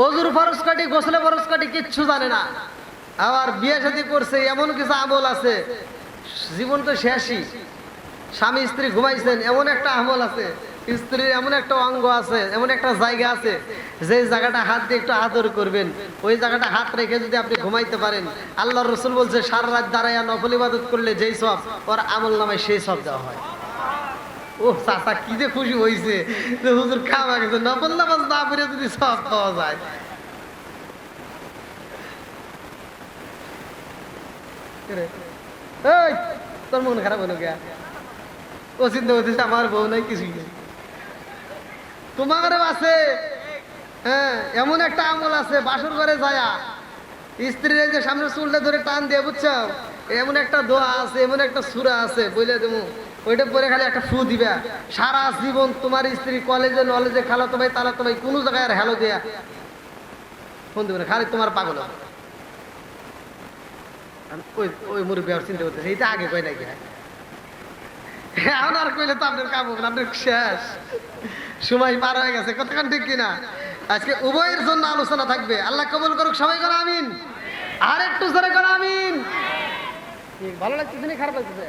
ওযুর ফরজ কাটি, গোসলে ফরজ কাটি কিচ্ছু জানে না। আবার বিয়ে শাদী করছে, এমন কিছু আমল আছে, জীবন তো শেষই। স্বামী স্ত্রী ঘুমাইছেন, এমন একটা আমল আছে, স্ত্রীর এমন একটা অঙ্গ আছে, এমন একটা জায়গা আছে, যে জায়গাটা হাত দিয়ে একটু আদর করবেন, ওই জায়গাটা হাত রেখে যদি আপনি ঘুমাইতে পারেন, আল্লাহর রাসূল বলছে সারা রাত দাঁড়াইয়া নফল ইবাদত করলে যেই সব ওর আমল নামায় সেই সব দেওয়া হয়। ও চাচা কি যে খুশি হয়েছে যে হুজুর খাওয়া গেছে, নফল নামাজ না পড়ে যদি সব পাওয়া যায়। এই তোর মন খারাপ হলো কে? ও চিন্তা করতেছে আমার বউ নাই, কিছুই নেই। তোমারও আছে, হ্যাঁ, এমন একটা আমল আছে, বাসর ঘরে যায়া স্ত্রীর এই যে সামনের চুলটা ধরে টান দিয়ে, বুঝছো, এমন একটা দোয়া আছে, এমন একটা সূরা আছে, বলে দেবো, ওইটা পরে খালি একটা ফু দিবা, সারা জীবন তোমার স্ত্রী কলেজে নলেজে খালাতো ভাই তালাতো ভাই কোনো জায়গায় আর হ্যালো দেয়া ফোন দেবে না, খালি তোমার পাগল হবে। ওই ওই মুরব্বী আর চিন্তা করতেছে, এইটা আগে কয় নাকি, এখন আর কইলে তো আপনার কাম হবে না, আপনার শেষ সময় পার হয়ে গেছে, কতক্ষণ ঠিক কিনা। আজকে উভয়ের জন্য আলোচনা থাকবে, আল্লাহ কবুল করুক, সবাই করো আমিন, আর একটু জোরে করো আমিন। ভালো লাগতেছে না খারাপ লাগতেছে?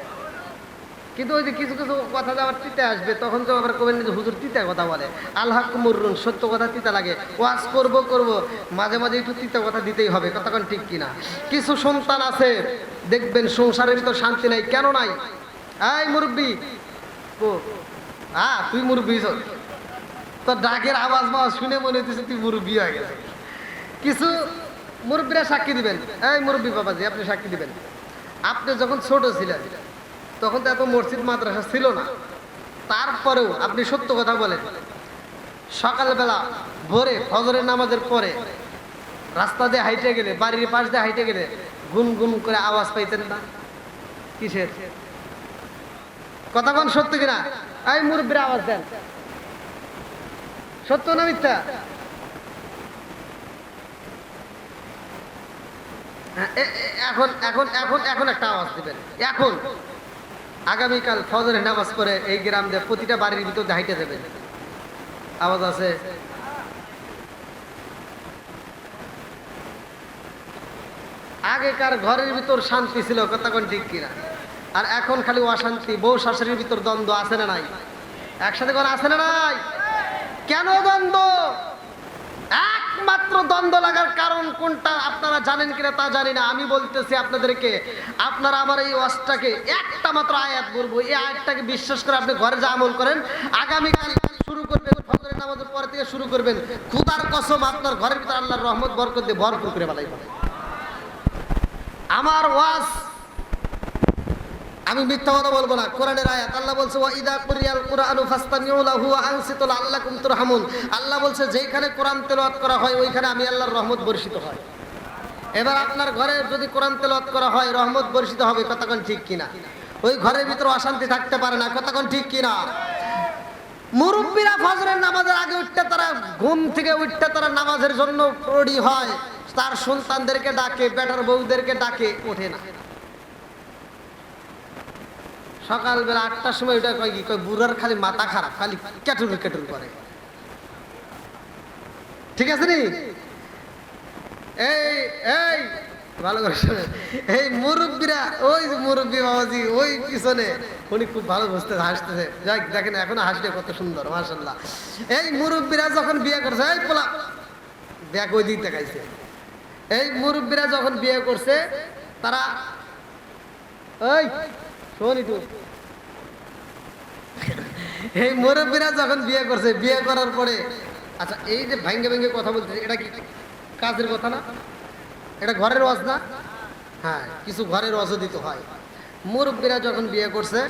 কিন্তু ওই যে কিছু কিছু কথা যে আবার তিতে আসবে, তখন তো আবার কবেন যে হুজুর তিতা কথা বলে। আল হক মুররুন, সত্য কথা তিতা লাগে, ওয়াজ করব মাঝে মাঝে একটু তিতা কথা দিতেই হবে, কতক্ষণ ঠিক কিনা। কিছু সন্তান আছে দেখবেন সংসারের ভিতর শান্তি নাই, কেন নাই? এই মুরব্বী, ও তুই মুরব্বী, তোর ডাকের আওয়াজ মাওয়াজ শুনে মনে হইতেছে তুই মুরব্বী হয়ে গেছে। কিছু মুরব্বীরা সাক্ষী দিবেন, এই মুরব্বী বাবাজি আপনি সাক্ষী দিবেন, আপনি যখন ছোট ছিলেন তখন তো এত মসজিদ মাদ্রাসা ছিল না, তারপরেও আপনি সত্য কথা বলেন, সকালবেলা ভোরে ফজরের নামাজের পরে রাস্তা দিয়ে হাইটে গেলে, বাড়ির পাশ দিয়ে হাইটে গেলে গুনগুন করে আওয়াজ পাইতেন না? কিসের কথা কোন, সত্য কিনা? এই মুরব্বীরা আওয়াজ দেন, সত্য না মিথ্যা? এখন এখন এখন এখন একটা আওয়াজ দিবেন, এখন আগামীকাল ফজরের নামাজ পড়ে এই গ্রাম দিয়ে প্রতিটা বাড়ির ভিতর হাইটে যাবেন, আওয়াজ আছে? আগেকার ঘরের ভিতর শান্তি ছিল, কতক্ষণ ঠিক কিনা, আর এখন খালি অশান্তি, বউ শাশুড়ির ভিতর দ্বন্দ্ব আছে না নাই? একসাথে কোন আছে না নাই? কেন দ্বন্দ্ব? একমাত্র দ্বন্দ্ব লাগার কারণ কোনটা আপনারা জানেন কিনা তা জানি না, আমি বলতেছি আপনাদেরকে, আপনারা আমার এই ওয়াজটাকে একটা মাত্র আয়াত বলবো, এই আয়াতটাকে বিশ্বাস করে আপনি ঘরে যা আমল করেন, আগামীকাল শুরু করবেন, ফজরের নামাজের পর থেকে শুরু করবেন, খোদার কসম আপনার ঘরের ভিতরে আল্লাহর রহমত বরকত দিয়ে ভরপুর করে বানাইবে। আমার ওয়াজ আমি মিথ্যা কথা বলবো না, কোরআনের আয়াত, আল্লাহ বলছে ওয়া ইদা কুরিয়াল কুরআনু ফাসতামিউ লাহু ওয়া আনসিতু লাআল্লাকুম তুরহামুন, আল্লাহ বলছে যেখানে কোরআন তেলাওয়াত করা হয় ওইখানে আমি আল্লাহর রহমত বর্ষিত হয়। এবার আপনার ঘরে যদি কোরআন তেলাওয়াত করা হয় রহমত বর্ষিত হবে, কতক্ষণ ঠিক কিনা? ওই ঘরের ভিতরে অশান্তি থাকতে পারে না, কতক্ষণ ঠিক কিনা? মুরব্বীরা ফজরের নামাজের আগে উঠতে, তারা ঘুম থেকে উঠতে তারা নামাজের জন্য রেডি হয়, তার সন্তানদেরকে ডাকে, বেটার বউদেরকে ডাকে, ওঠে না। সকালবেলা 8টার সময় ওটা কয় কি, কয় বুড়ার খালি মাথা খারাপ, খালি কেটুর কেটুর করে, ঠিক আছে নি? এই এই ভালো করে শোনে, এই মুরব্বীরা, ওই মুরব্বী বাবাজি ওই পিছনে, উনি খুব ভালো বুঝতে হাসতেছে, যাই দেখেন এখনো হাসতে কত সুন্দর, মাশাআল্লাহ। এই মুরব্বীরা যখন বিয়ে করছে, এই পোলা ব্যাগ ওই দিক দেখাইছে, এই মুরব্বীরা যখন বিয়ে করছে তারা, এই শোনি তো, এই মুরব্বীরা যখন বিয়ে করছে, বিয়ে করার পরে, আচ্ছা এই যে ভাঙ্গে ভাঙ্গে কথা বলতেছে, এটা কি কাজের কথা না? এটা ঘরের ওয়াজ না? হ্যাঁ, কিছু ঘরের ওয়াজও দিতে হয়। মুরব্বীরা যখন বিয়ে করছে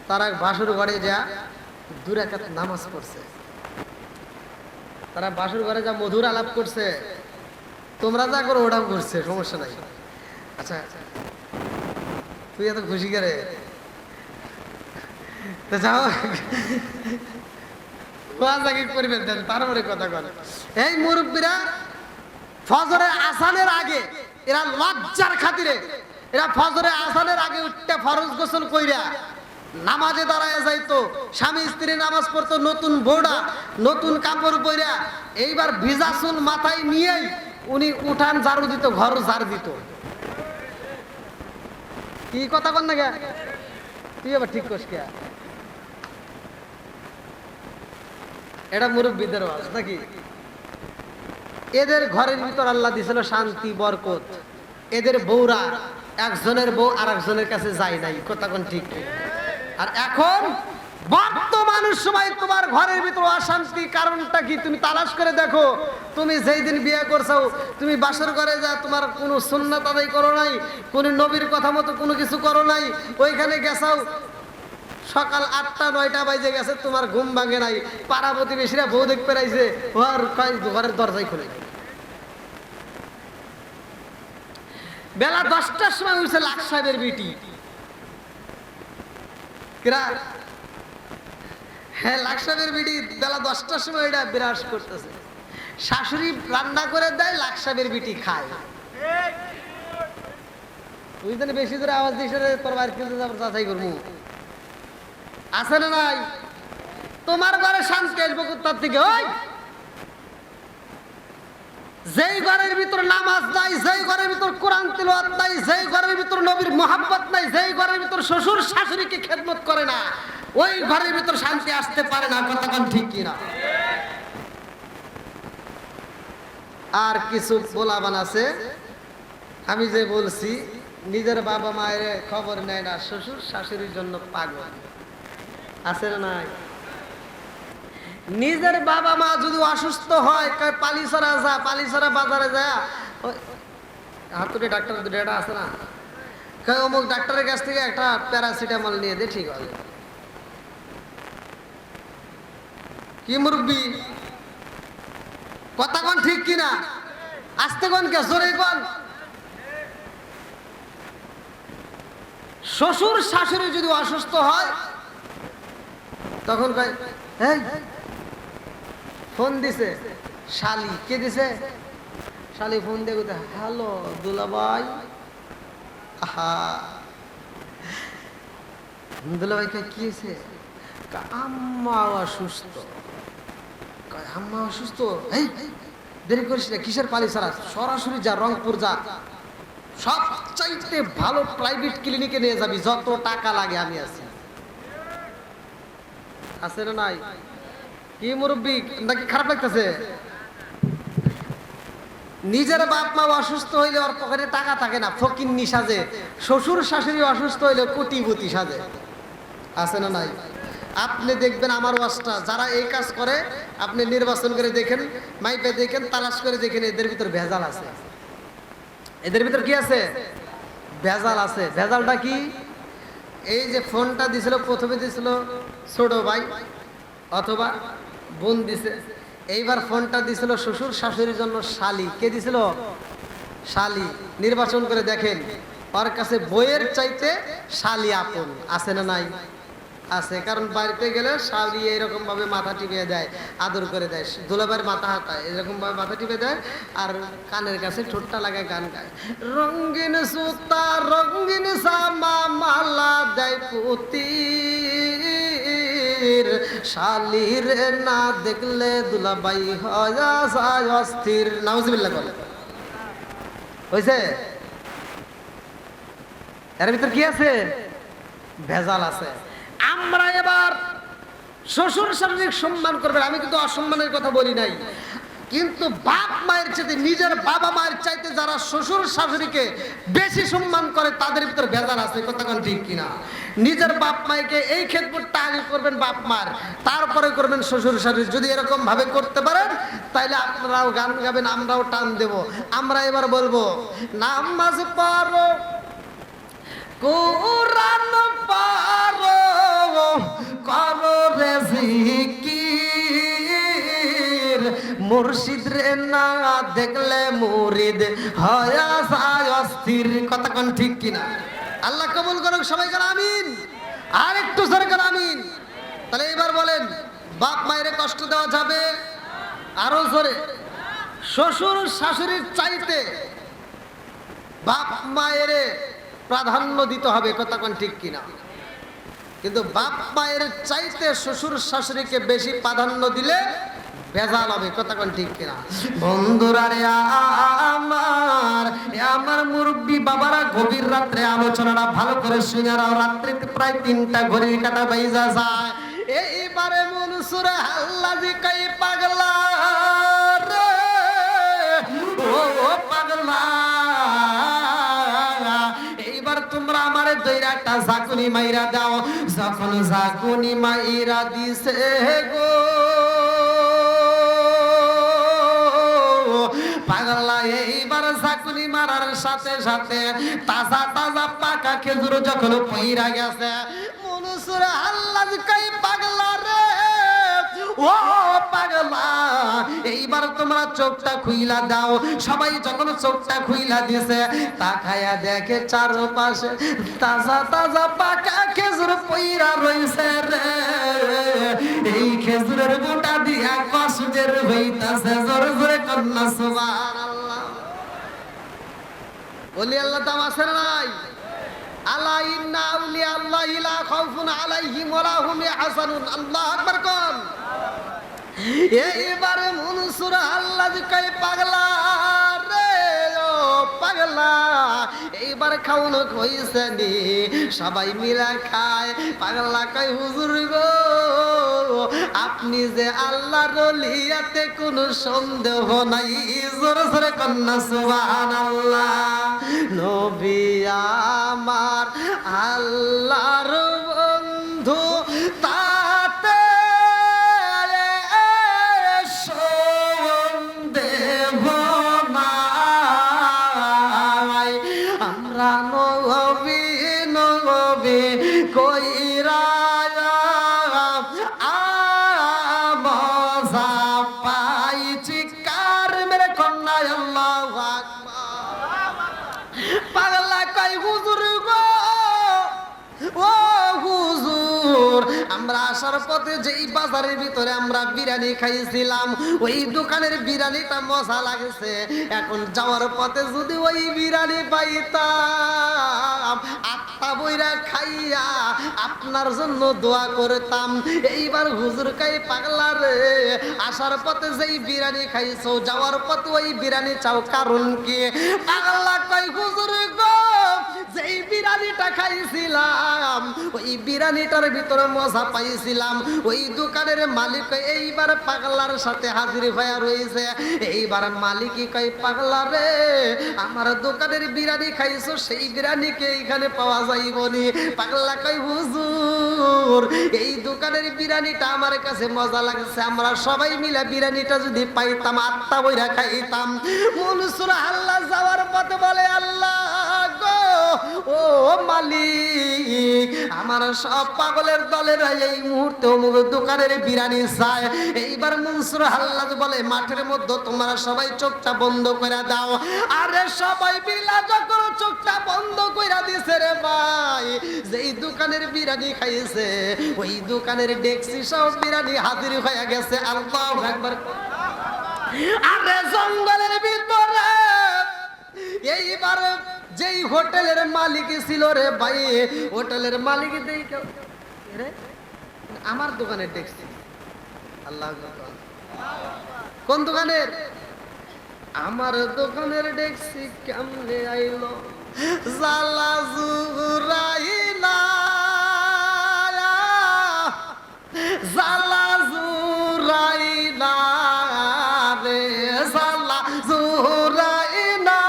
তারা বাসর ঘরে যা 2 রাকাত নামাজ পড়ছে, তারা বাসর ঘরে যা মধুর আলাপ করছে, তোমরা যা করো ওটাও করছে, সমস্যা নাই। আচ্ছা তুই এত খুশি করে যাও, পরিবেশ দেন, তারপরে কথা বলে। এই মুরব্বীরা ফজরের আসানের আগে, এরা লজ্জার খাতিরে, এরা ফজরের আসানের আগে উঠতে ফরজ গোসল কইরা নামাজে দাঁড়ায় যাইতো, স্বামী স্ত্রী নামাজ পড়তো, নতুন বৌড়া নতুন কাপড় পরা, এইবার ভিজা চুল মাথায় নিয়েই উনি উঠান ঝাড়ু দিত, ঘর ঝাড়ু দিত। কি কথা কন না গে, তুই আবার ঠিক করস কে? এটা মুরব্বীদের ওয়াজ নাকি? এদের ঘরের ভিতর আল্লাহ দিছিল শান্তি বরকত। এদের বউরা একজনের বউ আর একজনের কাছে যায় নাই, কথা কোন ঠিক? আর এখন বর্তমান সময় তোমার ঘরের ভিতর অশান্তি কারণটা কি তুমি তালাশ করে দেখো। তুমি যেই দিন বিয়ে করছো, তুমি বাসর ঘরে যা তোমার কোনো সুন্নাত আদায় করো নাই, কোনো নবীর কথা মতো কোনো কিছু করো নাই, ওইখানে গেছাও সকাল 8টা 9টা বাজে গেছে, তোমার ঘুম ভাঙে নাই, পাড়া প্রতিবেশীরা বউ দেখতে পাইছে, ঘরের দরজায় খুলে বেলা 10টার সময় উঠছে লাখ সাহেবের বিটি। হ্যাঁ, লাখ সাহেবের বিটি বেলা 10টার সময় এটা বিরাজ করতেছে। শাশুড়ি রান্না করে দেয়, লাখ সাহেবের বিটি খায়। তুই জানি বেশি ধরে আওয়াজ দিস, তোর বাড়ি খেলতে যাবো, যাচাই করবো। আছে না নাই? তোমার ঘরে শান্তি আসবো কোথার থেকে? ওই যেই ঘরের ভিতর নামাজ নাই, যেই ঘরের ভিতর কোরআন তিলাওয়াত নাই, যেই ঘরের ভিতর নবীর মোহাব্বত নাই, যেই ঘরের ভিতর শ্বশুর শাশুড়িকে খেদমত করে না, ওই ঘরের ভিতর শান্তি আসতে পারে না, কথা কোন ঠিক কিনা? আর কিছু বলাবান আছে, আমি যে বলছি, নিজের বাবা মায়ের খবর নেয় না, শ্বশুর শাশুড়ির জন্য পাগল। আছে না নাই? নিজের বাবা মা যদি অসুস্থ হয়, পালিছড়া যা, পালিছড়া বাজারে যা, হাতুড়ি ডাক্তার দুটা আছে না, অমুক ডাক্তারের কাছ থেকে একটা প্যারাসিটামল নিয়ে দে, ঠিক আছে। কি মুরব্বী, কথা কোন ঠিক কিনা? আস্তে কোন কে, জোরে কোন। শ্বশুর শাশুড়ি যদি অসুস্থ হয়, তখন কয়, এই ফোন দিছে শালি। কে দিছে? শালি ফোন দিয়ে কোথায়, হ্যালো দুলাভাই। আহা, দুলাভাই কয় কি হয়েছে? আম্মা অসুস্থ। আম্মা অসুস্থ? এই দেরি করিস না, কিসের পালি ছাড়া, সরাসরি যা, রংপুর যা, সবচাইতে ভালো প্রাইভেট ক্লিনিকে নিয়ে যাবি, যত টাকা লাগে আমি আছি। আছে না নাই? কি মুরব্বী, নাকি খারাপ লাগতেছে? নিজের বাপ মা অসুস্থ হইলে ওর পকেটে টাকা থাকে না, ফকিন্নি সাজে। শ্বশুর শাশুড়ি অসুস্থ হইলে কোটিপতি সাজে। আছে না নাই? আপনি দেখবেন আমার ওয়াজটা যারা এই কাজ করে, আপনি নির্বাচন করে দেখেন, মাইপে দেখেন, তালাশ করে দেখেন, এদের ভিতর ভেজাল আছে। এদের ভিতর কি আছে? ভেজাল আছে। ভেজালটা কি? এই যে ফোনটা দিছিল, প্রথমে দিছিল ছোট ভাই অথবা বোন দিছে, এইবার ফোনটা দিছিল শ্বশুর শাশুড়ির জন্য শালি। কে দিছিল? শালি। নির্বাচন করে দেখেন, ওর কাছে বইয়ের চাইতে শালি আপন। আছে না নাই? আছে। কারণ বাড়িতে গেলে শালি এরকম ভাবে মাথা টিপে দেয়, আদর করে দেয়, দুলাভাইয়ের মাথা হাতায়, এরকম ভাবে মাথা টিপে দেয়, আর কানের কাছে ঠোঁটটা লাগায় গান গায়, রঙিন সুতা রঙিন সামা মালা দেয় পুতি, শালির না দেখলে দুলাভাই হয় অস্থির। নাউজুবিল্লাহ বলে। হয়েছে? এর ভিতর কি আছে? ভেজাল আছে। আমরা এবার শ্বশুর শাশুড়ির সম্মান করবেন। আমি কিন্তু অসম্মানের কথা বলি নাই, কিন্তু বাপ মায়ের চাইতে, নিজের বাবা মায়ের চাইতে যারা শ্বশুর শাশুড়িকে বেশি সম্মান করে, তাদের ভিতর ভেজাল আছে। কথা কোন ঠিক কিনা? নিজের বাপ মাকে এই খেদমতটা আগে করবেন বাপ মার, তারপরে করবেন শ্বশুর শাশুড়ি। যদি এরকম ভাবে করতে পারেন, তাইলে আপনারাও গান গাবেন, আমরাও টান দেব। আমরা এবার বলবো, নামাজ পড়ো, কোরআন পড়ো, করো রে জিকির, মুর্শিদ রে না দেখলে মুরিদ হয় যায় অস্থির। কথা কোন ঠিক কিনা? আল্লাহ কবুল করুক। সবাই কেন আমিন? আর একটু জোরে কেন আমিন? তাহলে এবার বলেন, বাপ মায়ের কষ্ট দেওয়া যাবে? আরো জোরে। শ্বশুর শাশুড়ির চাইতে বাপ মায়ের প্রাধান্য দিতে হবে। কথা কোন ঠিক কিনা? কিন্তু বাপ মায়ের চাইতে শ্বশুর শাশুড়িকে বেশি প্রাধান্য দিলে ভেজাল হবে। কথা কোন ঠিক কিনা? বন্ধুরা রে আমার মুরব্বী বাবারা, গভীর রাত্রে আলোচনাটা ভালো করে শুনে নাও। রাত্রিতে প্রায় 3টা ঘড়ির কাঁটা বাইজা যায়। এইবারে মনসুর হাল্লাজি কই পাগলা রে, ও পাগলা, এইবার তোমরা আমারে দইরা একটা ঝাঁকুনি মাইরা দাও। যখন ঝাঁকুনি মাইরা দিছে গো পাগলা, এইবার ঝাঁকুনি মারার সাথে সাথে তাজা তাজা পাকা খেজুর যখন পইরা গেছে, মনসুর আল্লাহ কই পাগলা রে, ও পাগলা, এইবার তোমরা চোখটা খুইলা দাও। সবাই যখন চোখটা খুইলা দিছে, তাকায়া দেখে চারপাশে তাজা তাজা পাকা খেজুর পইরা রইছে রে। এই খেজুরের গোটা দিয়া কষ্টের হইতাছে জোরে জোরে কন্যা সুবহানাল্লাহ। বলি আল্লাহ দাম আছে না নাই? আলা ইন্না আউলিয়া আল্লাহি লা খাউফুন আলাইহিম ওয়া লা হুম ইয়াহজানুন। আল্লাহু আকবার কোন। এইবারে মনসুর আল্লাহ কই পাগলা রে, ও পাগলা, এইবার খাওয়ানো কইছে নি, সবাই মিলা খায়। পাগলা কই হুজুর গো, আপনি যে আল্লাহর ওলিয়াতে কোনো সন্দেহ নাই। জোরে জোরে কন্যা সুবহানাল্লাহ। নবী আমার আল্লাহর বন্ধু, তাতে সন্দেহ নাই। আমরা নবী নবী কইরা মজা পাইছি কার মেরে কন্যা। আল্লাহু আকবার। পাগলা কই হুজুর গো, ও হুজুর, আমরা আসার পথে যেই বাজারের ভিতরে আমরা বিরিয়ানি খাইছিলাম, ওই দোকানের বিরিয়ানিটা মজা লাগছে। এখন যাওয়ার পথে যদি ওই বিরিয়ানি পাইতাম, আত্মা বইরা খাইয়া আপনার জন্য দোয়া করতাম। এইবার হুজুর কই পাগলা রে, আসার পথে যেই বিরিয়ানি খাইছো, যাওয়ার পথে ওই বিরিয়ানি চাও, কারণ কি? পাগলা কই হুজুর গো, যেই বিরিয়ানিটা খাইছিলাম, ওই বিরিয়ানিটার ভিতরে মজা পাইছিলাম। ওই দোকানের মালিক এইবার পাগলার সাথে হাজির হয়ে রয়েছে। এইবার মালিকই কই পাগলা রে, আমার দোকানের বিরিয়ানি খাইছো, সেই বিরিয়ানিকে এইখানে পাওয়া যাইবনি। পাগলা কই হুজুর, এই দোকানের বিরিয়ানিটা আমার কাছে মজা লাগছে, আমরা সবাই মিলে বিরিয়ানিটা যদি পাইতাম, আত্মা বইরা খাইতাম। মনসুর আল্লাহ যাওয়ার পথে বলে, আল্লাহ গো, ও মালিক, আমার সব পাগলের দলের এই মুহূর্তে অমুক দোকানের বিরিয়ানি চায়। এইবার মনসুর আল্লাহ বলে, মাঠের মধ্যে তোমরা সবাই চোখটা বন্ধ করে দাও। আরে সবাই মিলা যখন চোখটা বন্ধ করে দিছে রে ভাই, যেই দোকানের বিরিয়ানি খাইছে, ওই দোকানের ডেক্সি সব বিরিয়ানি হাজির হয়ে গেছে। আল্লাহু আকবার। আরে জঙ্গলের ভিতরে এইবার যেই হোটেলের মালিক ছিল রে ভাই, হোটেলের মালিক রে আমার দোকানের ডেক্সি। আল্লাহু আকবার। কোন দোকানের? আমার দোকানের ডেক্সি কেমনে আইলো? জালা জুরাইলা, জালা জুরাইলা রে, জালা জুরাইলা,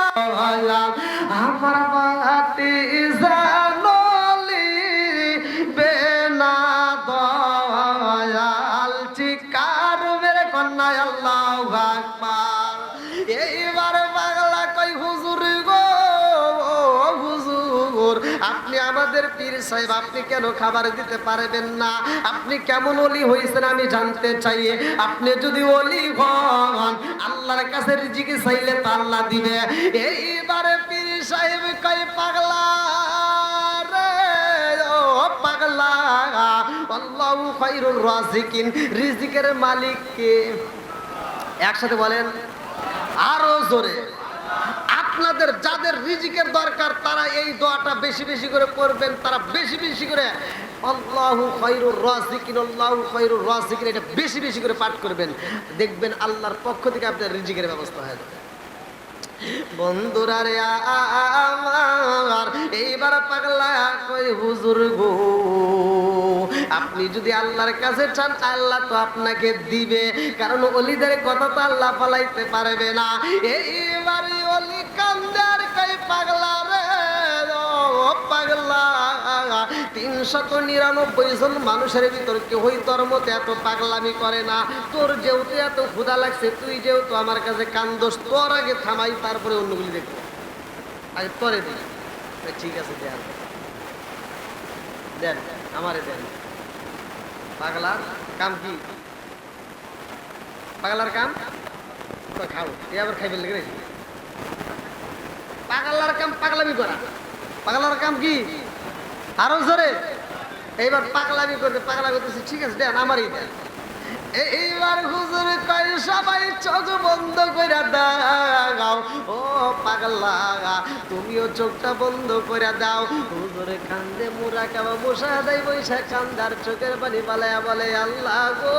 আমার বাতি জানলি বেনা দয়াল চিকার মেরে কন্যা। আল্লাহু আকবার। এইবার পাগলা কই হুজুর গো, হুজুর, আপনি আমাদের পীর সাহেব, আপনি কেন খাবার দিতে পারবেন না? আপনি কেমন ওলি হয়েছেন আমি জানতে চাই। আপনি যদি ওলি হন, আল্লাহর কাছে রিজিক চাইলে তো আল্লাহ দিবে। এইবারে পীর সাহেব কই পাগলা রে, ও পাগলা, আল্লাহু খায়রুর রাজিকিন, রিজিকের মালিক কে? একসাথে বলেন আরো জোরে। আপনাদের যাদের রিজিকের দরকার, তারা এই দোয়াটা বেশি বেশি করে পড়বেন, তারা বেশি বেশি করে আল্লাহু খায়রুর রাযিকিন, আল্লাহু খায়রুর রাযিকিন, এটা বেশি বেশি করে পাঠ করবেন, দেখবেন আল্লাহর পক্ষ থেকে আপনার রিজিকের ব্যবস্থা হয়ে যাবে। বন্ধুরা রে আমার, এইবার পাগলা কই হুজুর গো, আপনি যদি আল্লাহর কাছে চান আল্লাহ তো আপনাকে দিবে, কারণ ওলিদের কথা তো আল্লাহ পালাইতে পারবে না। এইবারে ওলি কান্দার কই পাগলা রে ও পাগলা, 399 জন মানুষের ভিতর কেউই তোর মতো এত পাগলামি করে না। তোর যেহেতু এত ক্ষুধা লাগছে, তুই যেহেতু আমার কাছে কান্দোস, তোর আগে থামাই, তারপরে অন্যগুলি দেখবো, আগে তোরে দিই। ঠিক আছে দেন দেন, আমারে দেন। পাগলার কাম কি? পাগলার কাম খাও, এ আবার খাইবেন লেগে রেখে। পাগলার কাম পাগলামি করা, পাগলার কাম কি? আরো জোরে। এইবার পাগলামি করতে, পাগলা করতেছে, ঠিক আছে দেন, আমারই দেন। এইবার হুজুর কয় সবাই চোখ বন্ধ করে দাও। ও পাগলা, তুমিও চোখটা বন্ধ করে দাও। হুজুরে কান্দে মুরা কাবা বসা দেয়, বৈশা কান্দার চোখের পানি পালায়া বলে, আল্লাহ গো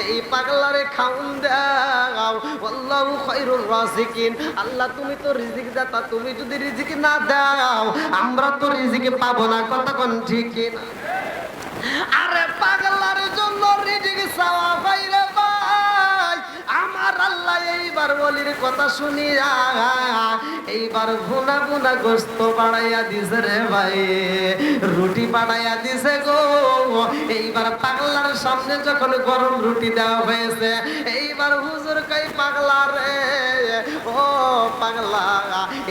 এই পাগলারে খাউন দাও। আল্লাহু খায়রুর রাযিকিন, আল্লাহ তুমি তো রিজিক দাতা, তুমি যদি রিজিক না দাও আমরা তো রিজিক পাবো না। কতক্ষণ ঠিক না? আরে পাগলার জন্য রিজিক চাওয়া বাইরে ভাই, আমার আল্লাহ এইবার ওলির কথা শুনিয়া এইবার ভুনা ভুনা গোস্ত বাড়াইয়া দিছে রে ভাই, রুটি বাড়াইয়া দিছে গো। এইবার পাগলার সামনে যখন গরম রুটি দেওয়া হয়েছে, এইবার হুজুর কই পাগলা রে ও পাগলা,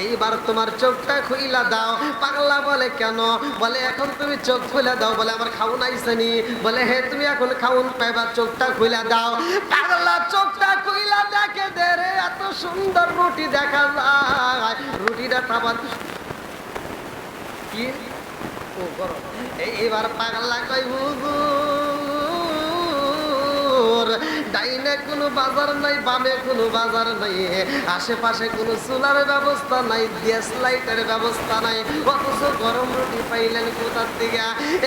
এইবার তোমার চোখটা খুইলা দাও। পাগলা বলে কেন? বলে এখন তুমি চোখ খুলে দাও। বলে আমার খাউন আইসেনি। বলে হে তুমি এখন খাউন পাইবা, চোখটা খুইলা দাও। পাগলা চোখটা খুইলা দেখে দে রে, এত সুন্দর রুটি দেখা যায়। রুটিটা খাবার কি ও গরম। এইবার পাগলা কই হুজুর, ডাইনে কোনো বাজার নাই, বামে কোনো বাজার নাই, আশেপাশে কোনো চুলার ব্যবস্থা নাই, গ্যাস লাইটের ব্যবস্থা নাই, অথচ গরম রুটি পাইলেন কোথার থেকে?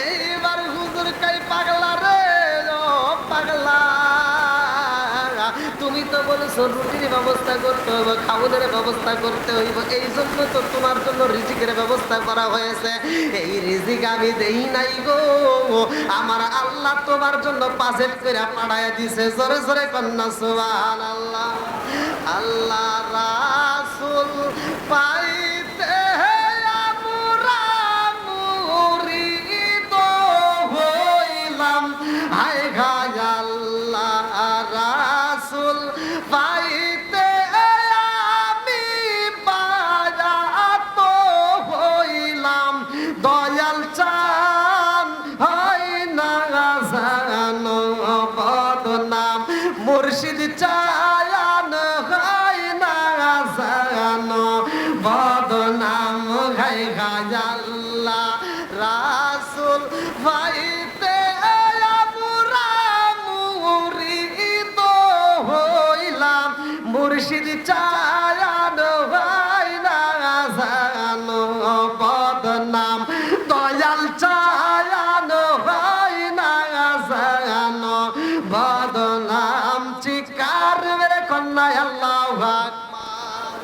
এইবার হুজুর কই পাগলা রে ও পাগলা, তুমি তো বলেছো রুটির ব্যবস্থা করতে হবে, খাওয়ানোর ব্যবস্থা করতে হইব, এই জন্য তো তোমার জন্য রিজিকের ব্যবস্থা করা হয়েছে। এই রিজিক আমি দেই নাই গো, আমার আল্লাহ তোমার জন্য বাজেট করে পাঠাইয়া দিছে। জোরে জোরে কন্যা সুবহানাল্লাহ। আল্লাহ রাসূল পাইতে আমরা মুরিদ হইলাম, হায় হায় আল্লাহ রাসূল পাইতে আমি বাজাত হইলাম, দয়াল চান হয় না জানো বদনাম, মুর্শিদ চায়ান হয় না জানো বদনাম, হায় হায় আল্লাহ রাসূল পাইতে আমরা মুরিদ হইলাম, মুর্শিদ চায়ান হয় না জানো বদনাম, দয়াল চায়ান হয় না জানো বদনাম। চিকার মেরে কন্যা আল্লাহু আকবার।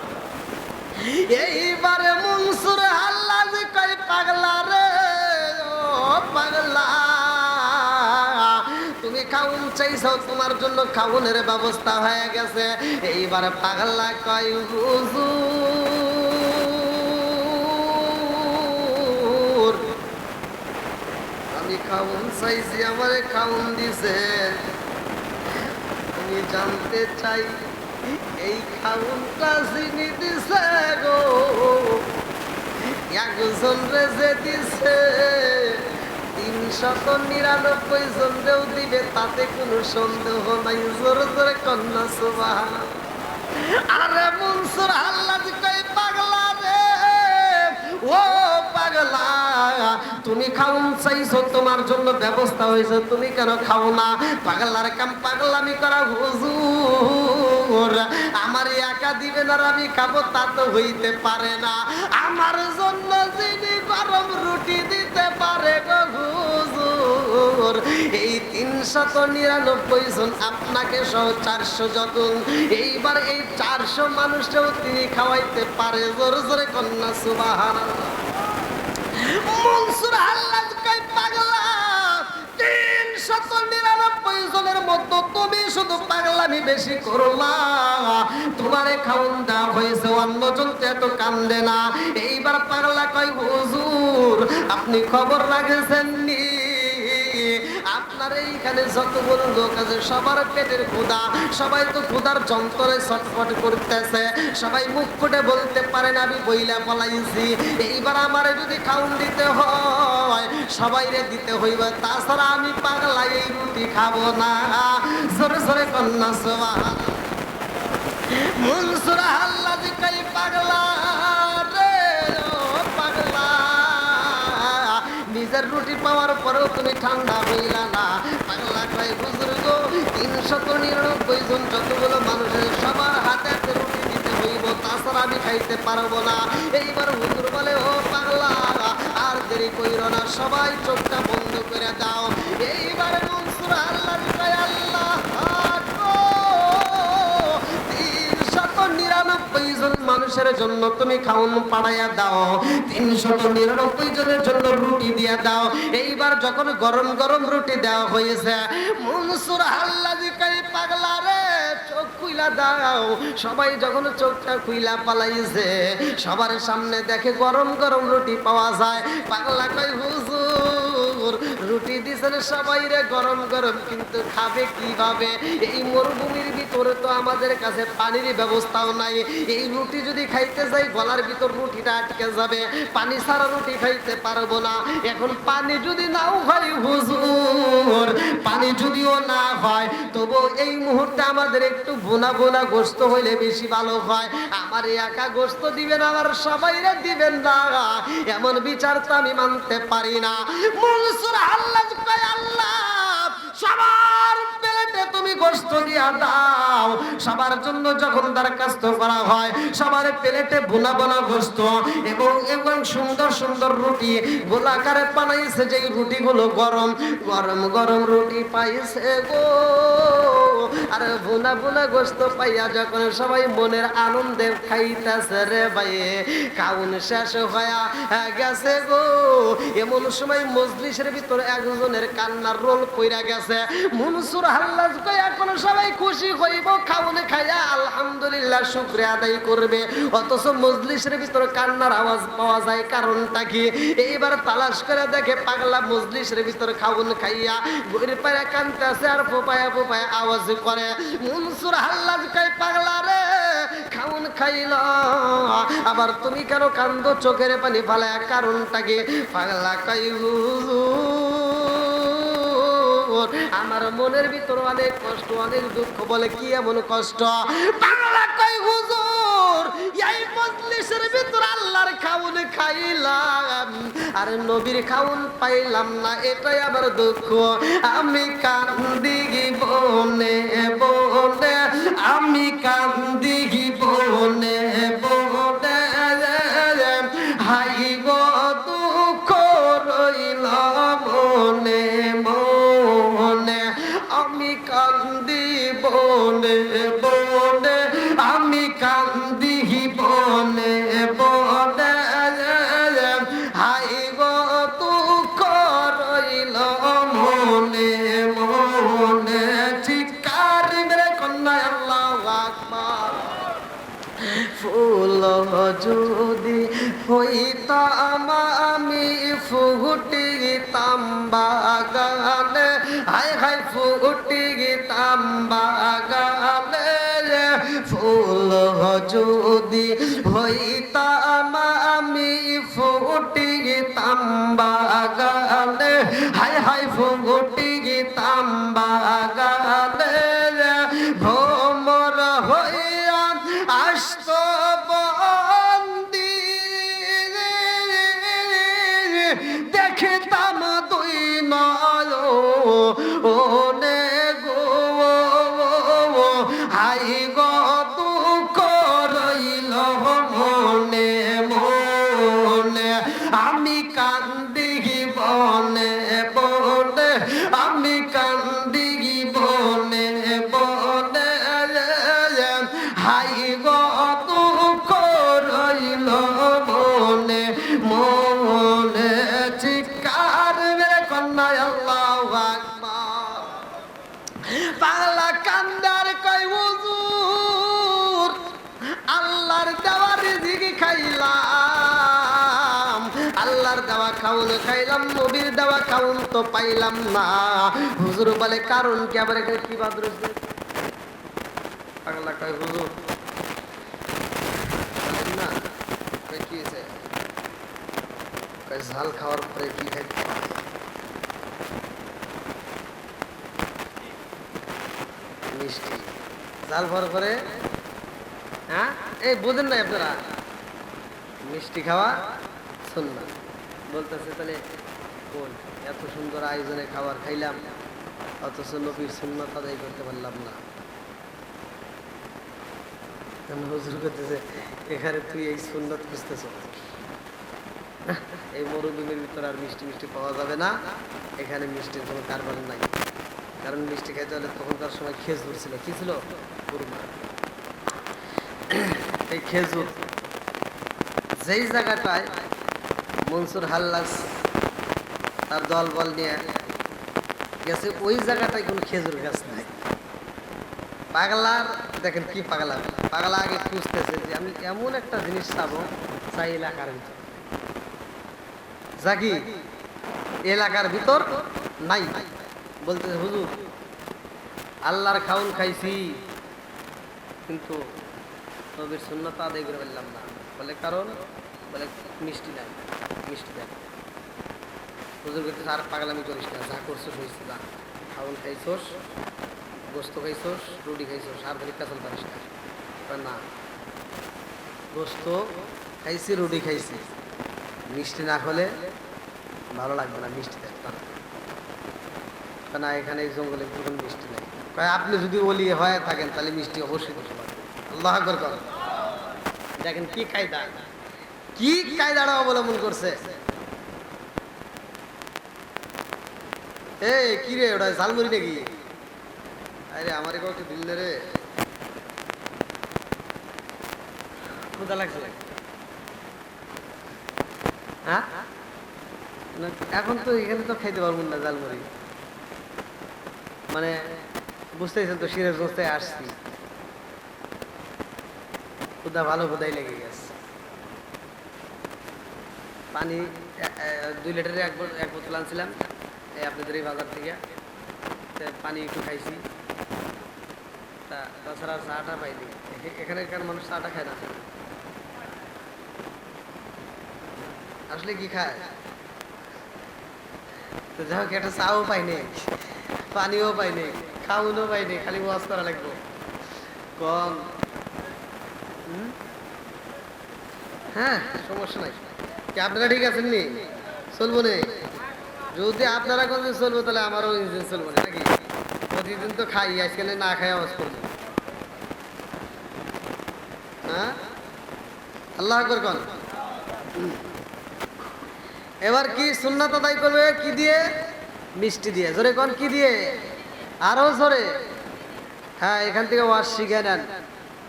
এইবারে মনসুর আল্লাহ কই পাগলা রে ও পাগলা, তুমি খাউন চাইছো, তোমার জন্য খাউনের ব্যবস্থা হয়ে গেছে। এইবার পাগলা কই হুজুর আমি খাউন চাইছি, আমারে খাউন দিছে, আমি জানতে চাই এই খাউনটা চিনি দিছে গো একজন রে যে দিছে 399 জন রেও দিবে, তাতে কোনো সন্দেহ নাই। জোরে জোরে কন্যা সুবহানাল্লাহ। আরে মনসুর আল্লাহ কই পাগলা রে ও পাগলা, তুমি খাউন চাইছো, তোমার জন্য ব্যবস্থা হয়েছে, তুমি কেন খাও না? পাগলার কাম পাগলামি করা হুজুর, আমার একা দিবেন আর আমি খাবো তা তো হইতে পারে না। আমার জন্য যিনি গরম রুটি দিতে পারে গো হুজুর, এই 399 জন আপনাকে সহ 400 জন, এইবার এই 400 মানুষটাও তিনি খাওয়াইতে পারে। জোরে জোরে কন্যা সুবহানাল্লাহ। মনসুর হাল্লাজ কয় পাগলা, 399 জনের মধ্যে তুমি শুধু পাগলামি বেশি করলা। তোমারে খাওন দেওয়া হয়েছে, অন্যজন তো এত কান্দে না। এইবার পাগলা কয় হুজুর, আপনি খবর রাখেছেন নি আপনার এইখানে যতগুলো লোক আছে সবার পেটের ক্ষুধা, সবাই তো ক্ষুধার যন্ত্রণে ছটফট করতেছে, সবাই মুখ ফুটে বলতে পারে না আমি বইলা পলাইছি। এইবার আমারে যদি খাউন দিতে হয় সবাইরে দিতে হইবে, তাছাড়া আমি পাগলা এই রুটি খাবো না। জোরে জোরে কন্যা সুবহানাল্লাহ। মনসুর হাল্লাজ কই পাগলা রে ও পাগলা, নিজের রুটি পাওয়ার পরেও তুমি ঠান্ডা হইলা না। পাগলা কয় হুজুর গো, 399 জন যতগুলো মানুষের সবার হাতে হাতে রুটি দিতে হইব, তাছাড়া আমি খাইতে পারবো না। এইবার হুজুর বলে ও পাগলা, আর দেরি কইরো না, সবাই চোখটা বন্ধ করে দাও। এইবার মনসুর হাল্লাজ কয় আল্লাহ আকবার, 399 জন মানুষের জন্য তুমি খাওন পাড়াইয়া দাও, 399 জনের জন্য রুটি দিয়া দাও। এইবার যখন গরম গরম রুটি দেওয়া হয়েছে, মনসুর হাল্লাজ কয় পাগলা রে চোখ খুইলা দাও। সবাই যখন চোখটা খুইলা পালাইছে, সবার সামনে দেখে গরম গরম রুটি পাওয়া যায়। পাগলা কয় হুজুর, রুটি দিছেন সবাই রে গরম গরম, কিন্তু খাবে কিভাবে? এই মরুভূমির ভিতরে তো আমাদের কাছে পানির ব্যবস্থাও নাই। এই রুটি যদি খাইতে যাই গলার ভিতর রুটিটা আটকে যাবে, পানি ছাড়া রুটি খাইতে পারবো না। এখন পানি যদি নাও হয় হুজুর, পানি যদিও না হয় তবু এই মুহূর্তে আমাদের একটু বোনা বোনা গোস্ত হইলে বেশি ভালো হয়। আমার একা গোস্ত দিবেন, আমার সবাইরা দিবেন না, এমন বিচার তো আমি মানতে পারি না। মনসুর হাল্লাজ কয় আল্লাহ, সবার প্লেটে তুমি গোস্ত দিয়া দাও। সবার জন্য যখন দরখাস্ত করা হয়, সবার প্লেটে বোনা বোনা গোস্ত এবং এবং সুন্দর সুন্দর রুটি গোলাকারে বানাইছে, যেই রুটিগুলো গরম গরম গরম রুটি পাইছে গো। আর বোনা বোনা গোস্ত পাইয়া যখন সবাই মনের আনন্দে খাইতেছে রে ভাই, খাউন শেষ হইয়া গেছে গো। এমন সময় মজলিসের ভিতরে একজনের কান্নার রোল কইরা গেছে। মনসুর হাল্লাজ কয় এখন সবাই খুশি হইব, খাউন খাইয়া আলহামদুলিল্লাহ শুকরিয়া আদায় করবে, অথচ মজলিসের ভিতরে কান্নার আওয়াজ পাওয়া যায়, কারণটা কি? এইবার তালাশ করে দেখে পাগলা মজলিসের ভিতরে খাউন খাইয়া গড়ি পায়ে কানতেছে আর ফোপায়া ফোপায়া আওয়াজ করে। মনসুর হাল্লাজ কয় পাগলা রে খাউন খাইল, আবার তুমি কেন কান্দো চোখের পানি ফালায়, কারণটা কি? পাগলা কয় হুজুর, আমার মনের ভিতর অনেক কষ্ট, অনেক দুঃখ। বলে কি এমন কষ্ট? বাংলা কয় হুজুর, এই মজলিসের ভিতর আল্লাহর খাউন খাইলাম আর নবীর খাউন পাইলাম না, এটাই আমার দুঃখ। আমি কান্দি বনে বনে, আমি কান্দি বনে বনে, হাই গো দুঃখ রইল মনে মনে। আমি কান্দি বনে বনে, আমি কান্দি বনে বনে, হাই গো দুঃখ রইল মনে মনে। চিৎকার মেরে কন্যা আল্লাহু আকবার। ফুল যদি হইতাম আমি ফুটিতাম বাগানে, হায় হায় ফুটিতাম বাগানে। ফুল যদি হইতাম আমি ফুটিতাম বাগানে, হায় হায় ফুটিতাম বাগানে। ভ্রমর হইয়া আসতো বন্দি দেওয়া খাউন খাইলাম, নবীর দেওয়া খাউন তো পাইলাম না। হুজুর বলে কারণ কি? আবার এখানে কি বাদ রয়েছে? পাগলা কয় হুজুর বলেন না, কয় কি হয়েছে? কয় ঝাল খাওয়ার পরে কি খাইতে হয়? মিষ্টি। ঝাল খাওয়ার পরে, হ্যাঁ এই বোঝেন না আপনারা, মিষ্টি খাওয়া সুন্নাত। বলতেছে তাহলে কোন এত সুন্দর আয়োজনে খাবার খাইলাম, অথচ নবীর সুন্নাত আদায় করতে পারলাম না। হুজুর করতেছে এখানে তুই এই সুন্নাত খুঁজতেছ, এই মরুভূমির ভিতরে আর মিষ্টি মিষ্টি পাওয়া যাবে না, এখানে মিষ্টির কোনো কারবার নাই। কারণ মিষ্টি খাইতে হলে তখনকার সময় খেজুর ছিল, কি ছিল? কুরমা। এই খেজুর যেই জায়গাটায় মনসুর হাল্লাস তার দল বল নিয়ে গেছে, ওই জায়গাটায় কোনো খেজুর গাছ নাই। পাগলার দেখেন কি পাগলা, পাগলা আগে খুঁজতেছে যে আমি এমন একটা জিনিস চাবো চাই এলাকার ভিতর, যা কি এলাকার ভিতর নাই। বলতেছে হুজুর আল্লাহর খাউন খাইছি, কিন্তু নবীর সুন্নাত আদায় করে ফেললাম না। বলে কারণ? বলে মিষ্টি নাই, মিষ্টি দেয়। হুজুর করতেছে আর পাগলামি করিস না, যা করছোস হয়েছে, যা খাউন খাইছোস, গোস্ত খাইছোস, রুটি খাইছোস, আর বলি কাঁচাল পারিস না। না, গোস্ত খাইছি, রুটি খাইছি, মিষ্টি না হলে ভালো লাগবে না, মিষ্টি দেয় না। এখানে এই জঙ্গলে কোনো মিষ্টি নেই। আপনি যদি ওলি হয়ে থাকেন তাহলে মিষ্টি অবশ্যই দিতে পারবেন। আল্লাহু আকবার করেন। দেখেন কি কায়দা, কি কায়দাটা অবলম্বন করছে। এই কি রে, ওটা ঝালমুড়ি নাকি? আরে আমার কাউকে দিল না রে, ক্ষুধা লাগছে। হ্যাঁ এখন তো এখানে তো খাইতে পারবো না ঝালমুড়ি, মানে বুঝতেছেন তো, সিরাজগঞ্জ থেকে আসছি, ক্ষুধা ভালো ক্ষুধাই লেগে গেছে। পানি 2 লিটারের এক বোতল আনছিলাম এই আপনাদের এই বাজার থেকে, পানি একটু খাইছি, তাছাড়া চাটা পাইনি। এখানকার মানুষ চাটা খায় না, আসলে কি খায়? তো যাই হোক, একটা চাও পাইনি, পানিও পাইনি, খাওয়ানো পাইনি, খালি ওয়াজ করা লাগবো কম। হ্যাঁ সমস্যা নাই, কি আপনারা ঠিক আছেন নি? চলবো নে? যদি আপনারা কোনদিন চলবো তাহলে আমারও ইঞ্জিন চলবো না নাকি? প্রতিদিন তো খাই, আজকে না খাই আওয়াজ করবো। হ্যাঁ আল্লাহ আকবার কোন। এবার কি সুন্নাত আদায় করবে কি দিয়ে? মিষ্টি দিয়ে। জোরে কোন কি দিয়ে? আরো জোরে। হ্যাঁ এখান থেকে ওয়াজ শিখে নেন,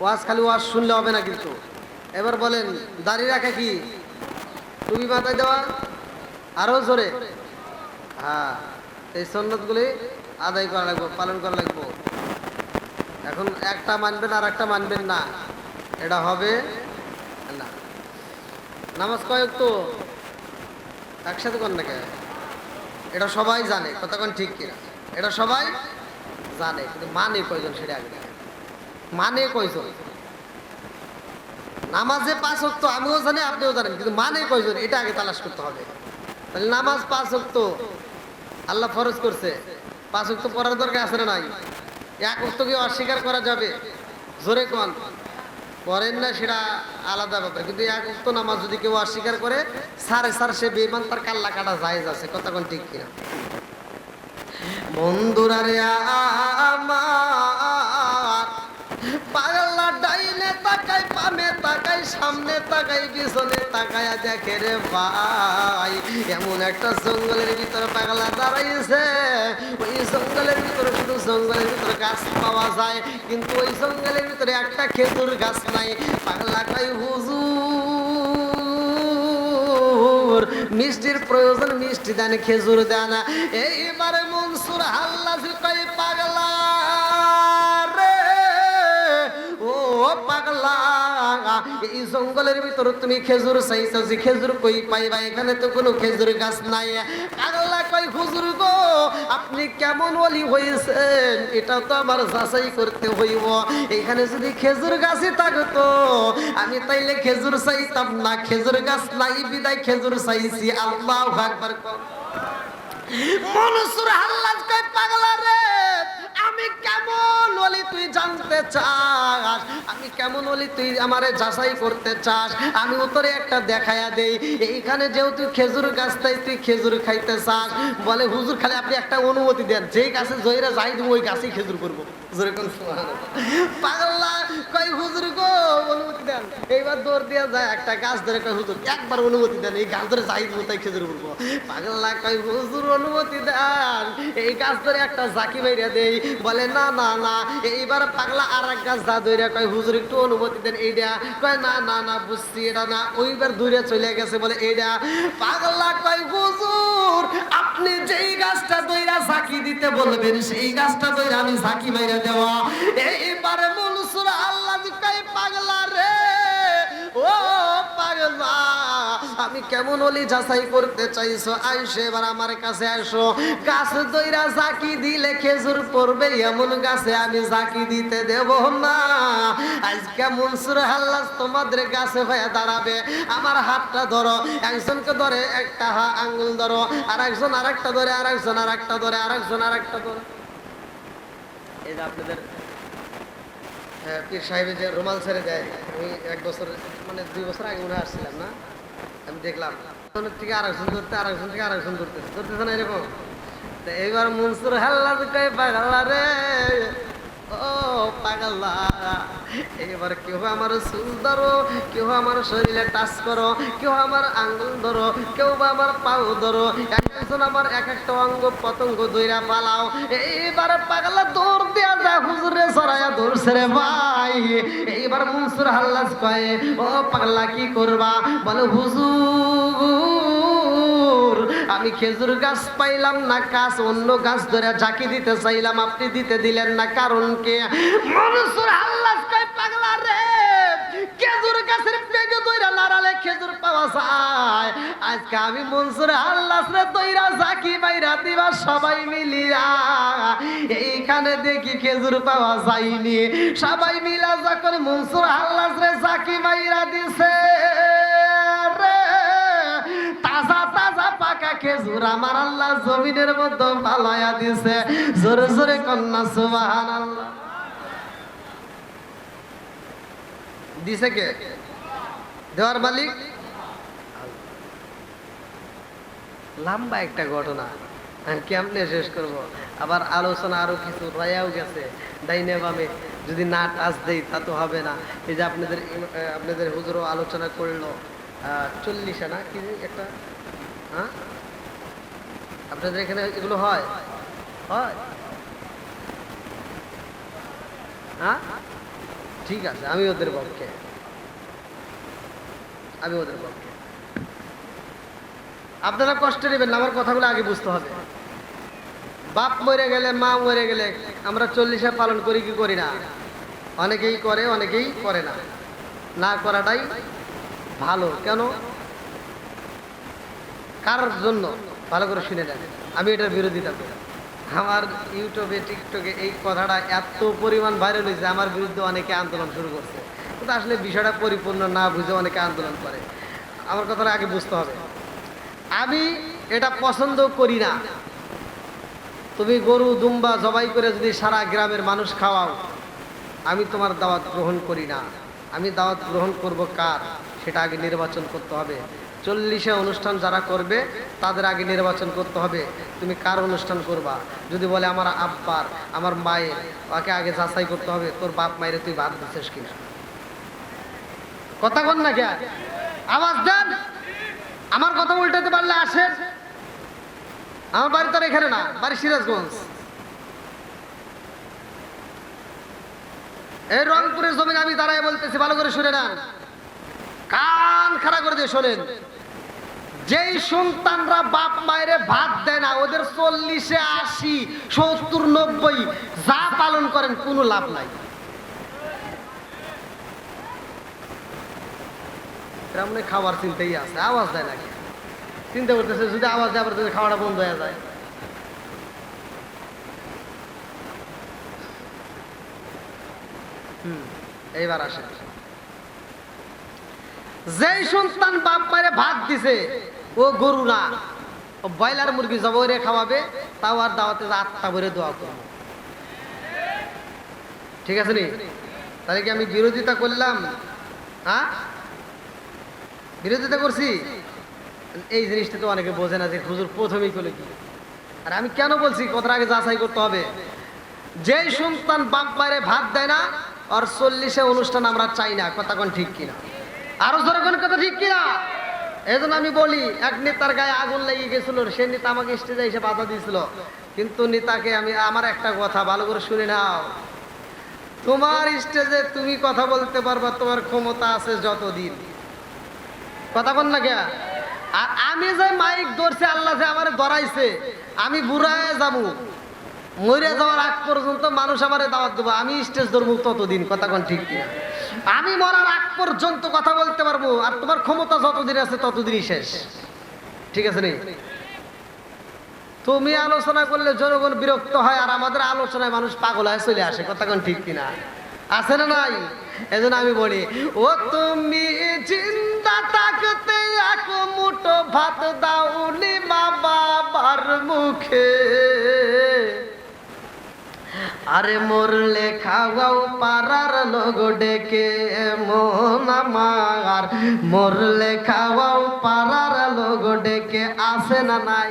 ওয়াজ খালি ওয়াজ শুনলে হবে না কিন্তু। এবার বলেন দাঁড়িয়ে রাখা কি? টুপি মাথায় দেওয়া, আরো জোরে। হ্যাঁ এই সুন্নাতগুলি আদায় করা লাগবে, পালন করা লাগবে। এখন একটা মানবেন আর একটা মানবেন না, এটা হবে না। নামাজ কয়েক তো একসাথে কর না কেন? এটা সবাই জানে, কতক্ষণ ঠিক কিনা এটা সবাই জানে, কিন্তু মানে কয়জন সেটা আগে দেখেন। মানে কয়জন? নামাজে 5 ওয়াক্ত আমিও জানি আপনিও জানেন, কিন্তু মানে কয়জন এটা আগে তালাশ করতে হবে। তাহলে নামাজ 5 ওয়াক্ত আল্লাহ ফরজ করছে, 5 ওয়াক্ত পড়ার দরকার আছে না নাই? 1 ওয়াক্তকে অস্বীকার করা যাবে? জোরে কোন। করেন না সেটা আলাদা ব্যাপার, কিন্তু 1 ওয়াক্ত নামাজ যদি কেউ অস্বীকার করে সারে সে বেঈমান, তার কাল্লা কাটা জায়েজ আছে, কতক্ষণ ঠিক কিনা? বন্ধুরা রে আমার, পাগলা ডাইনে তাকাই, বামে তাকাই, সামনে তাকাই, পিছনে তাকায়া দেখে রে ভাই, এমন একটা জঙ্গলের ভিতরে পাগলা দাঁড়াইছে। ওই জঙ্গলের ভিতরে শুধু জঙ্গলের ভিতরে গাছ পাওয়া যায়, কিন্তু ওই জঙ্গলের ভিতরে একটা খেজুর গাছ নাই। পাগলা কই হুজুর মিষ্টির প্রয়োজন, মিষ্টি দেন, খেজুর দেন। এইবারে মনসুর হাল্লাজ কই পাগলা রে, ও পাগলা এই জঙ্গলের ভিতর তুমি খেজুর চাইছো, যে খেজুর কই পাইবা? এখানে তো কোনো খেজুর গাছ নাই। পাগলা কয় হুজুর গো, আপনি কেমন ওলি হয়েছেন এটা তো আমার যাচাই করতে হইব। এখানে যদি খেজুর গাছই থাকতো আমি তাইলে খেজুর চাইতাম না, খেজুর গাছ নাই বিদায় খেজুর চাইছি। আল্লাহু আকবার। মনসুর হাল্লাজ কয় পাগলা রে, আমি কেমন ওলি তুই জানতে চাস? আমি কেমন ওলি তুই আমারে যাচাই করতে চাস? আমি উত্তরে একটা দেখায়া দেই। এইখানে যেহেতু খেজুর গাছ তাই তুই খেজুর খাইতে চাস, বলে হুজুর খালি আপনি একটা অনুমতি দেন, যেই গাছে জয়রা যাই দিব ওই গাছেই খেজুর করবো। পাগলা কয় হুজুর গো অনুমতি দেন। এইবার দৌড় দিয়া যায় একটা গাছ ধরে কয় হুজুর একবার অনুমতি দেন, এই গাছ ধরে যাই দিব তাই খেজুর করবো। পাগলা কয় হুজুর অনুমতি দেন, এই গাছ ধরে একটা জাকি বাইরে দেই। বলে না না না। এইবার পাগলা আর এক গাছ যা ধরে কয় হুজুর একটু অনুমতি দেন এইটা। কয় না না না বুঝছি এটা না। ওইবার দূরে চলে গেছে বলে এইটা। পাগলা কয় হুজুর আপনি যেই গাছটা দইরা জাকি দিতে বলবেন সেই গাছটা দইরা আমি জাকি বাইরে দেওয়া। এইবারে মনসুর আল্লাহ কয় পাগলা রে, ও পাগলা আমি কেমন ওলি যাচাই করতে চাইছো? আইসো এবার আমার কাছে আসো। গাছ দইরা জাকি দিলে খেজুর পড়বে এমন গাছে আমি জাকি দিতে দেব না। আজকে মনসুর হাল্লাজ তোমাদের গাছে হয়ে দাঁড়াবে। আমার হাতটা ধরো, একজনকে ধরে একটা আঙ্গুল ধরো, আর একজন আর একটা ধরে, আর একজন আর একটা ধরে, আর একজন আর একটা ধরে। এই যে আপনাদের পীর সাহেব যে রুমাল ছেড়ে দেয়, আমি এক বছর মানে 2 বছর আগে মনে আসছিলাম না, আমি দেখলাম থেকে আরেকজন ধরতে, আরেকজন থেকে আরেকজন ধরতেছে না এরকম। তো এইবার মনসুর হাল্লাজ কয় পাগলা রে, ও পাগলা এবার কেউ আমার চুল ধরো, কেউ আমার শরীরে টাচ করো, কেউ আমার আঙ্গুল ধরো, কেউ বা আমার পাও ধরো, একজন আমার এক একটা অঙ্গ পতঙ্গ দইরা পালাও। এইবার পাগলা দৌড় দিয়া যায় হুজুরে সরাইয়া ধরছে রে ভাই। এইবার মনসুর হাল্লাজ কয় ও পাগলা কি করবা? বলে হুজুর আমি খেজুর গাছ পাইলাম না, গাছ অন্য গাছ ধরে ঝাঁকি দিতে চাইলাম, আপনি দিতে দিলেন না, কারণ কে? মনসুর হাল্লাজ কয় পাগলা রে, খেজুর গাছের পেগে দইরা নাড়ালে খেজুর পাওয়া যায়। আজকে আমি মনসুর হাল্লাজ রে দইরা ঝাঁকি বাইরা দিবা সবাই মিলিয়া, এইখানে দেখি খেজুর পাওয়া যায়নি। সবাই মিলা যখন মনসুর হাল্লাজ রে ঝাঁকি বাইরা দিছে রে, তাজা তাজা পাকা খেজুর আমার আল্লাহ জমিনের মধ্যে ফালাইয়া দিছে। জোরে জোরে কন্যা সুবহানাল্লাহ। দিছে কে? দেওয়ার মালিক। লম্বা একটা ঘটনা, কেমনে শেষ করব? আবার আলোচনা আরো কিছু রয়াও গেছে ডাইনে বামে, যদি না টাচ দেই তা তো হবে না। এই যে আপনাদের হুজুরও আলোচনা করলো 40 না কি একটা, হ্যাঁ আপনাদের এখানে এগুলো হয়? হয়? হ্যাঁ ঠিক আছে, আমি ওদের পক্ষে। আপনারা কষ্ট নেবেন না, আমার কথাগুলো আগে বুঝতে হবে। বাপ মরে গেলে, মা মরে গেলে আমরা 40 পালন করি কি করি না? অনেকেই করে, অনেকেই করে না। না করাটাই ভালো। কেন? কার জন্য? ভালো করে শুনে নেন, আমি এটার বিরোধিতা করি। আমার ইউটিউবে টিকটকে এই কথাটা এত পরিমাণ ভাইরাল হয়েছে, আমার বিরুদ্ধে অনেকে আন্দোলন শুরু করছে। কিন্তু আসলে বিষয়টা পরিপূর্ণ না বুঝে অনেকে আন্দোলন করে। আমার কথাটা আগে বুঝতে হবে। আমি এটা পছন্দ করি না। তুমি গরু দুম্বা জবাই করে যদি সারা গ্রামের মানুষ খাওয়াও, আমি তোমার দাওয়াত গ্রহণ করি না। আমি দাওয়াত গ্রহণ করব কার, সেটা আগে নির্বাচন করতে হবে। 40 অনুষ্ঠান যারা করবে তাদের আগে নির্বাচন করতে হবে তুমি কার অনুষ্ঠান করবা। যদি বলে আমার আব্বার, আমার মায়ের, ওকে আগে যাচাই করতে হবে তোর বাপ মায়ের তুই বাদ দিচ্ছিস কিনা। কথা বল না কে? আওয়াজ দেন। আমার কথা উল্টাতে পারলে আসেন। আমার বাড়ি তো এখানে না, বাড়ি সিরাজগঞ্জ। এই রংপুরের জমিনে আমি দাঁড়ায় বলতেছি, ভালো করে শুনে নেন, কান খাড়া করে দিয়ে শোনেন। যেই সন্তানরা বাপ মায়ের ভাত দেয় না, ওদের 40, 80, 70, 90 যা পালন করেন কোনো লাভ নাই। এরা মনে হয় খাবার চিন্তাই আছে, আওয়াজ দেয় নাকি, চিন্তা করতেছে যদি আওয়াজ দেয় আবার যদি খাওয়াটা বন্ধ হয়ে যায়। এইবার আসে, যেই সন্তান বাপ মায়ের ভাত দিছে ও গরু না, ও ব্রয়লার মুরগি জবাই করে খাওয়াবে, তাও আর দাওয়াতে আত্মা ভরে দোয়া করবো। ঠিক আছে নি? তাহলে কি আমি বিরোধিতা করলাম? হ্যাঁ, বিরোধিতা করছি? এই জিনিসটা তো অনেকে বোঝে না যে হুজুর প্রথমেই করলে কি। আর আমি কেন বলছি কথার আগে যাচাই করতে হবে। যেই সন্তান বাপ মায়ের ভাত দেয় না, আর 40-এ অনুষ্ঠান আমরা চাই না, কথা কোন ঠিক কিনা? আরো জোরে কোন কথা ঠিক কিনা? এই জন্য আমি বলি, এক নেতার গায়ে আগুন লেগে গেছিল, সে নেতা আমাকে স্টেজে এসে বাধা দিয়েছিল, কিন্তু নেতাকে আমি আমার একটা কথা ভালো করে শুনে নাও, তোমার স্টেজে তুমি কথা বলতে পারবা তোমার ক্ষমতা আছে যতদিন, কথা বল না কে? আর আমি যে মাইক ধরছি, আল্লাহ যে আমার ধরাইছে, আমি বুড়ায় যাবো, মরে যাওয়ার আগ পর্যন্ত মানুষ আমারে দাওয়াত দেবো, আমি স্টেজ ধরবো ততদিন, কথা কোন ঠিক কিনা? আমি মরার আগ পর্যন্ত কথা বলতে পারবো, আর তোমার ক্ষমতা যতদিন আছে ততদিনই শেষ। ঠিক আছে নি? তুমি আলোচনা করলে জনগণ বিরক্ত হয়, আর আমাদের আলোচনায় মানুষ পাগল হয়ে চলে আসে, কথা কোন ঠিক কিনা? আছে না নাই? এজন্য আমি বলি, ও তুমি জিন্দা থাকতে এক মুঠো ভাত দাওনি মা বাবার মুখে, আরে মরলে খাওয়াও পাড়ার লোক ডেকে, মন আমার মরলে খাওয়াও পাড়ার লোক ডেকে, আসে না নাই?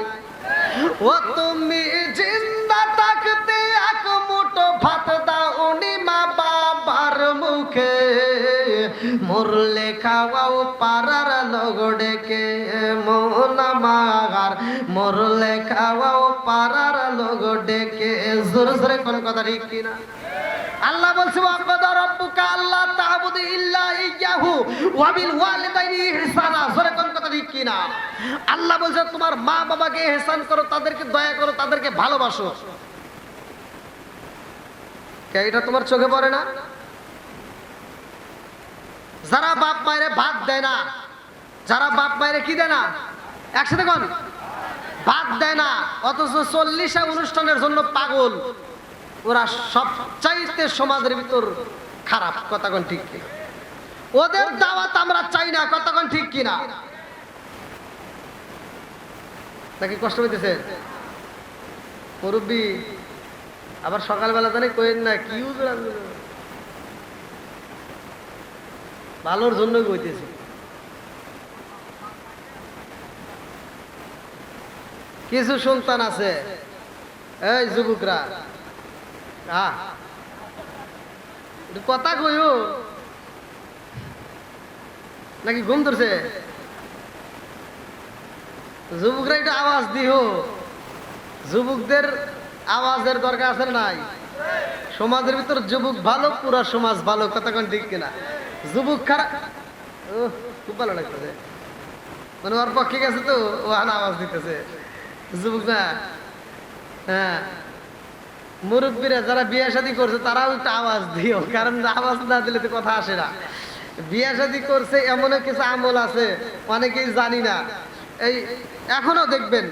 ও তুমি জিন্দা থাকতে এক মুঠো ভাত দাওনি মা বাবার মুখে, মরলে খাওয়াও পাড়ার লোক ডেকে, মন আমার মরলে খাওয়াও পাড়ার লোক ডেকে। জোরে জোরে কোন কথা ঠিক কিনা? আল্লাহ বলছে, ওয়াকাদা রাব্বুকা আল্লা তা'বুদু ইল্লা ইয়াহু ওয়া বিল ওয়ালিদাইনি ইহসানা। জোরে কোন কথা ঠিক কিনা? আল্লাহ বলছে তোমার মা বাবাকে ইহসান করো, তাদেরকে দয়া করো, তাদেরকে ভালোবাসো। কে এটা তোমার চোখে পড়ে না? যারা বাপ মায়ের ভাত দেয় না, যারা বাপ মায়ের কি দেয় না, একসাথে কোন ভাত দেয় না, অথচ 40 অনুষ্ঠানের জন্য পাগল, ওরা সবচাইতে সমাজের ভিতর খারাপ, কথা কোন ঠিক কিনা? ওদের দাওয়াত আমরা চাই না, কথা কোন ঠিক কিনা? নাকি কষ্ট হইতেছে? মুরব্বী আবার সকালবেলা জানি কইেন না কি ভালোর জন্য কইতেছি। কিছু সন্তান আছে, এই যুবকরা, কথা কইও নাকি ঘুম ধরছে? যুবকরা একটু আওয়াজ দিও। যুবকদের আওয়াজের দরকার আছে নাই? সমাজের ভিতর যুবক ভালো, পুরা সমাজ ভালো, কথা কোন ঠিক কিনা? যুবক খারাপ, খুব ভালো লাগতেছে, মানে ওর পক্ষে গেছে তো ও আওয়াজ দিতেছে। যুবক না, হ্যাঁ, মুরব্বীরা যারা বিয়ে শাদী করছে তারাও একটু আওয়াজ দিও, কারণ আওয়াজ না দিলে তো কথা আসে না। বিয়ে শাদী করছে এমন কিছু আমল আছে অনেকেই জানি না। এই এখনো দেখবেন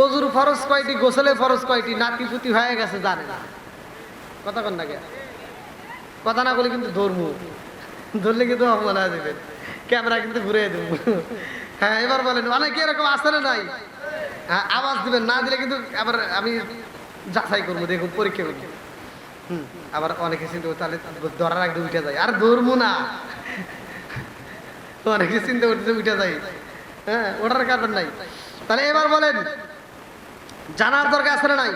ওজুর ফরজ কয়টি, গোসলে ফরজ কয়টি, নাতি পুতি হয়ে গেছে জানে না, কথা কন না কে? কথা না বলে কিন্তু ধর্ম ধরলে কিন্তু অপমান হয়ে যাবেন, ক্যামেরা কিন্তু ঘুরে দেবো। হ্যাঁ, এবার বলেন অনেকে এরকম আসে না নাই? হ্যাঁ, আওয়াজ দিবেন, না দিলে কিন্তু আবার আমি যাচাই করবো, দেখুন পরীক্ষা করবো। আবার অনেকে চিন্তা তাহলে ধরার আগে উঠে যায়, আর ধরবো না, অনেকে চিন্তা করতে উঠে যায়। হ্যাঁ, ওটার কারণ নাই। তাহলে এবার বলেন জানার দরকার আছে না নাই?